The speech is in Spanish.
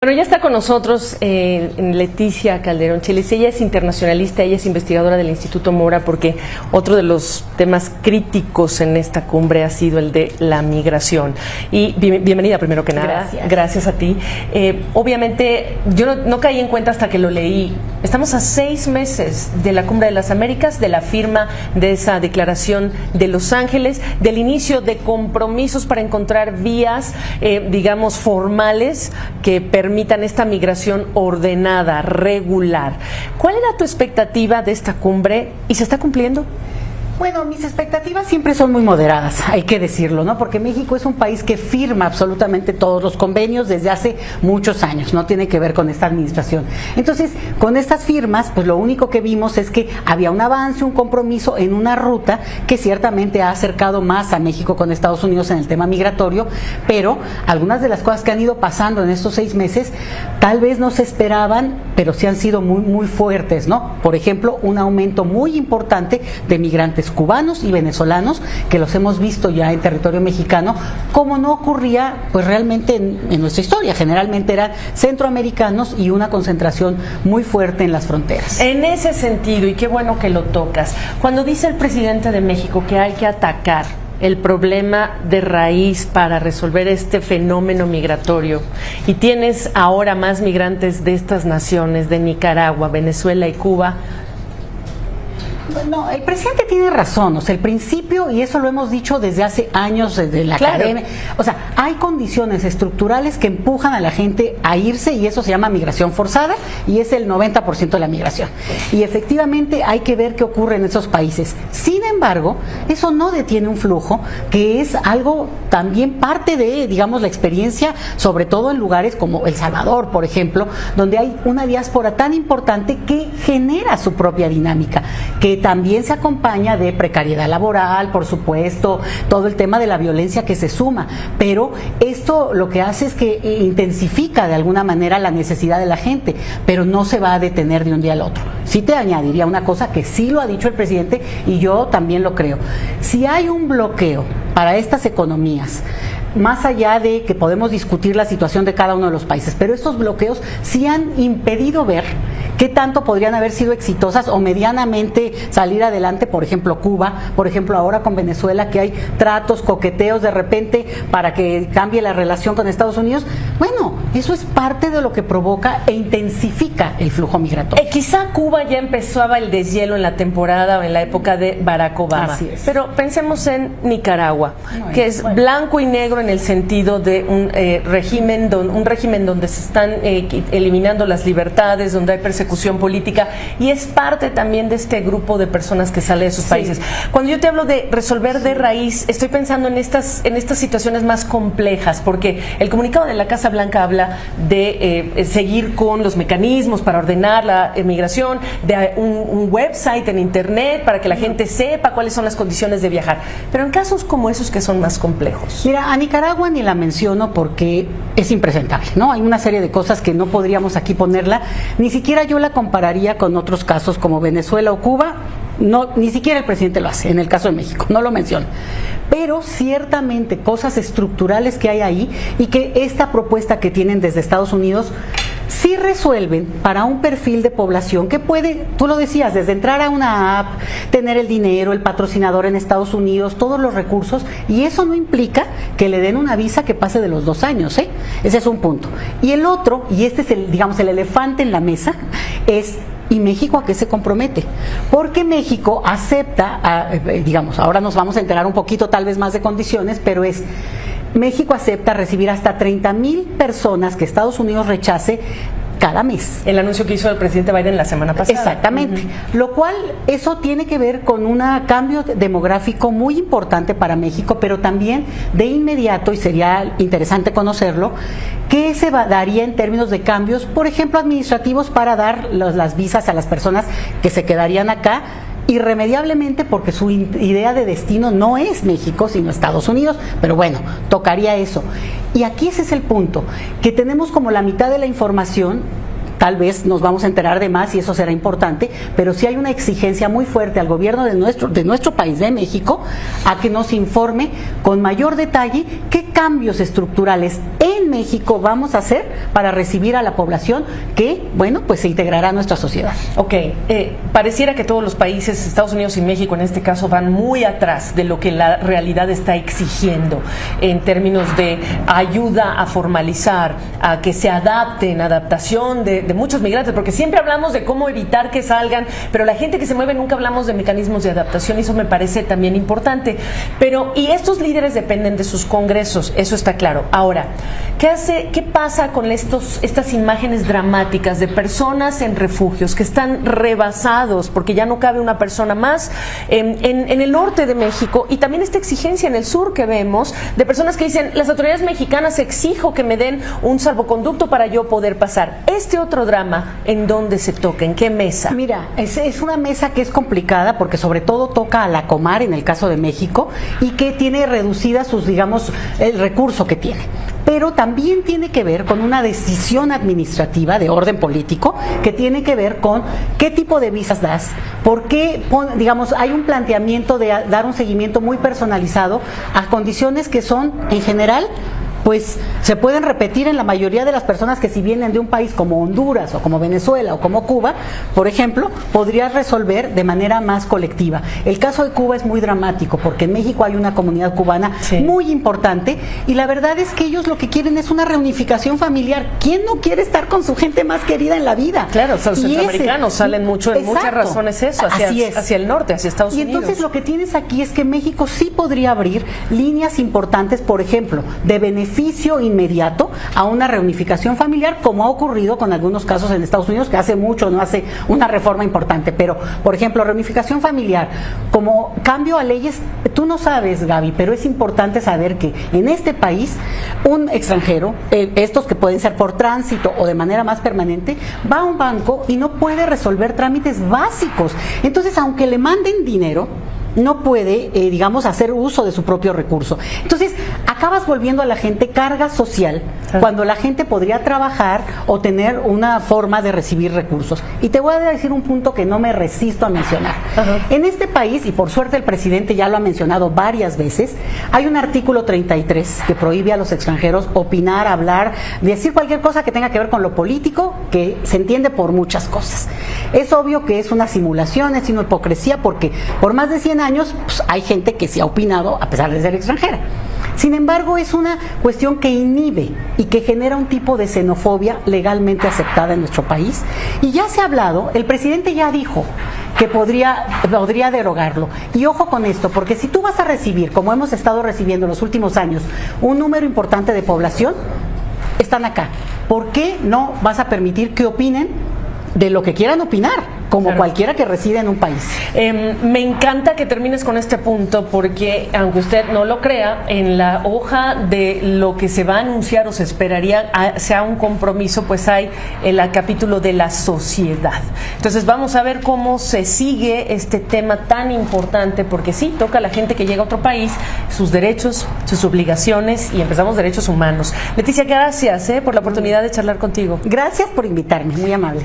Bueno, ya está con nosotros Leticia Calderón Chelis. Ella es internacionalista, ella es investigadora del Instituto Mora, porque otro de los temas críticos en esta cumbre ha sido el de la migración. Y bienvenida primero que nada. Gracias a ti. Obviamente, yo no caí en cuenta hasta que lo leí. Estamos a 6 meses de la Cumbre de las Américas, de la firma de esa declaración de Los Ángeles, del inicio de compromisos para encontrar vías, digamos, formales que permitan esta migración ordenada, regular. ¿Cuál era tu expectativa de esta cumbre y se está cumpliendo? Bueno, mis expectativas siempre son muy moderadas, hay que decirlo, ¿no? Porque México es un país que firma absolutamente todos los convenios desde hace muchos años, no tiene que ver con esta administración. Entonces, con estas firmas, pues lo único que vimos es que había un avance, un compromiso en una ruta que ciertamente ha acercado más a México con Estados Unidos en el tema migratorio, pero algunas de las cosas que han ido pasando en estos 6 meses, tal vez no se esperaban, pero sí han sido muy fuertes, ¿no? Por ejemplo, un aumento muy importante de migrantes cubanos y venezolanos, que los hemos visto ya en territorio mexicano, como no ocurría pues realmente en nuestra historia. Generalmente eran centroamericanos y una concentración muy fuerte en las fronteras. En ese sentido, y qué bueno que lo tocas, cuando dice el presidente de México que hay que atacar el problema de raíz para resolver este fenómeno migratorio, y tienes ahora más migrantes de estas naciones, de Nicaragua, Venezuela y Cuba. No, el presidente tiene razón, o sea, el principio, y eso lo hemos dicho desde hace años desde la academia, o sea, hay condiciones estructurales que empujan a la gente a irse, y eso se llama migración forzada, y es el 90% de la migración. Y efectivamente hay que ver qué ocurre en esos países. Sin embargo, eso no detiene un flujo, que es algo también parte de, digamos, la experiencia, sobre todo en lugares como El Salvador, por ejemplo, donde hay una diáspora tan importante que genera su propia dinámica, que también se acompaña de precariedad laboral, por supuesto, todo el tema de la violencia que se suma, pero esto lo que hace es que intensifica de alguna manera la necesidad de la gente, pero no se va a detener de un día al otro. Sí te añadiría una cosa que sí lo ha dicho el presidente y yo también lo creo. Si hay un bloqueo para estas economías, más allá de que podemos discutir la situación de cada uno de los países, pero estos bloqueos sí han impedido ver qué tanto podrían haber sido exitosas o medianamente salir adelante, por ejemplo Cuba, por ejemplo ahora con Venezuela, que hay tratos, coqueteos de repente para que cambie la relación con Estados Unidos. Bueno, eso es parte de lo que provoca e intensifica el flujo migratorio. Quizá Cuba ya empezaba el deshielo en la temporada o en la época de Barack Obama. Así es. Pero pensemos en Nicaragua, que es blanco y negro en el sentido de un régimen donde se están eliminando las libertades, donde hay persecución política, y es parte también de este grupo de personas que sale de sus países. Cuando yo te hablo de resolver de raíz, estoy pensando en estas situaciones más complejas, porque el comunicado de la Casa Blanca habla de seguir con los mecanismos para ordenar la migración, de un website en internet para que la gente sepa cuáles son las condiciones de viajar, pero en casos como esos que son más complejos. Mira, a Nicaragua ni la menciono porque es impresentable, ¿no? Hay una serie de cosas que no podríamos aquí ponerla, ni siquiera yo la compararía con otros casos como Venezuela o Cuba. No, ni siquiera el presidente lo hace, en el caso de México, no lo menciona. Pero ciertamente cosas estructurales que hay ahí, y que esta propuesta que tienen desde Estados Unidos sí resuelven para un perfil de población que puede, tú lo decías, desde entrar a una app, tener el dinero, el patrocinador en Estados Unidos, todos los recursos, y eso no implica que le den una visa que pase de los 2 años, ¿eh? Ese es un punto. Y el otro, y este es el, digamos, el elefante en la mesa, es: ¿y México a qué se compromete? Porque México acepta, digamos, ahora nos vamos a enterar un poquito tal vez más de condiciones, pero México acepta recibir hasta 30,000 personas que Estados Unidos rechace cada mes. El anuncio que hizo el presidente Biden la semana pasada. Exactamente. Lo cual, eso tiene que ver con un cambio demográfico muy importante para México, pero también de inmediato, y sería interesante conocerlo, ¿qué se daría en términos de cambios, por ejemplo, administrativos, para dar las visas a las personas que se quedarían acá? Irremediablemente, porque su idea de destino no es México, sino Estados Unidos, pero bueno, tocaría eso. Y aquí ese es el punto, que tenemos como la mitad de la información tal vez nos vamos a enterar de más y eso será importante, pero sí hay una exigencia muy fuerte al gobierno de nuestro país, de México, a que nos informe con mayor detalle qué cambios estructurales en México vamos a hacer para recibir a la población que, bueno, pues se integrará a nuestra sociedad. Ok, pareciera que todos los países, Estados Unidos y México en este caso, van muy atrás de lo que la realidad está exigiendo en términos de ayuda a formalizar, a que se adapten, adaptación de muchos migrantes, porque siempre hablamos de cómo evitar que salgan, pero la gente que se mueve nunca hablamos de mecanismos de adaptación y eso me parece también importante. Pero, y estos líderes dependen de sus congresos, eso está claro. Ahora, ¿qué pasa con estas imágenes dramáticas de personas en refugios que están rebasados porque ya no cabe una persona más en el norte de México, y también esta exigencia en el sur que vemos de personas que dicen, las autoridades mexicanas exijo que me den un salvoconducto para yo poder pasar? Este otro drama, ¿en dónde se toca? ¿En qué mesa? Mira, es una mesa que es complicada porque sobre todo toca a la Comar en el caso de México y que tiene reducida sus, digamos, el recurso que tiene. Pero también tiene que ver con una decisión administrativa de orden político que tiene que ver con qué tipo de visas das, por qué, digamos, hay un planteamiento de dar un seguimiento muy personalizado a condiciones que son, en general, pues se pueden repetir en la mayoría de las personas que si vienen de un país como Honduras o como Venezuela o como Cuba, por ejemplo, podrías resolver de manera más colectiva. El caso de Cuba es muy dramático porque en México hay una comunidad cubana muy importante y la verdad es que ellos lo que quieren es una reunificación familiar. ¿Quién no quiere estar con su gente más querida en la vida? Claro, los centroamericanos salen mucho, en muchas razones eso, hacia el norte, hacia Estados Unidos. Y entonces lo que tienes aquí es que México sí podría abrir líneas importantes, por ejemplo, de beneficio inmediato a una reunificación familiar, como ha ocurrido con algunos casos en Estados Unidos, que hace mucho no hace una reforma importante. Pero, por ejemplo, reunificación familiar, como cambio a leyes, tú no sabes, Gaby, pero es importante saber que en este país un extranjero, estos que pueden ser por tránsito o de manera más permanente, va a un banco y no puede resolver trámites básicos. Entonces, aunque le manden dinero, no puede, digamos, hacer uso de su propio recurso. Entonces, acabas volviendo a la gente carga social cuando la gente podría trabajar o tener una forma de recibir recursos. Y te voy a decir un punto que no me resisto a mencionar. En este país, y por suerte el presidente ya lo ha mencionado varias veces, hay un artículo 33 que prohíbe a los extranjeros opinar, hablar, decir cualquier cosa que tenga que ver con lo político, que se entiende por muchas cosas. Es obvio que es una simulación, es una hipocresía, porque por más de 100 años pues, hay gente que sí ha opinado a pesar de ser extranjera. Sin embargo, es una cuestión que inhibe y que genera un tipo de xenofobia legalmente aceptada en nuestro país. Y ya se ha hablado, el presidente ya dijo que podría derogarlo. Y ojo con esto, porque si tú vas a recibir, como hemos estado recibiendo en los últimos años, un número importante de población, están acá. ¿Por qué no vas a permitir que opinen de lo que quieran opinar? Como cualquiera que reside en un país. Me encanta que termines con este punto porque, aunque usted no lo crea, en la hoja de lo que se va a anunciar o se esperaría sea un compromiso, pues hay el capítulo de la sociedad. Entonces vamos a ver cómo se sigue este tema tan importante, porque sí, toca a la gente que llega a otro país, sus derechos, sus obligaciones, y empezamos derechos humanos. Leticia, gracias por la oportunidad de charlar contigo. Gracias por invitarme, muy amable.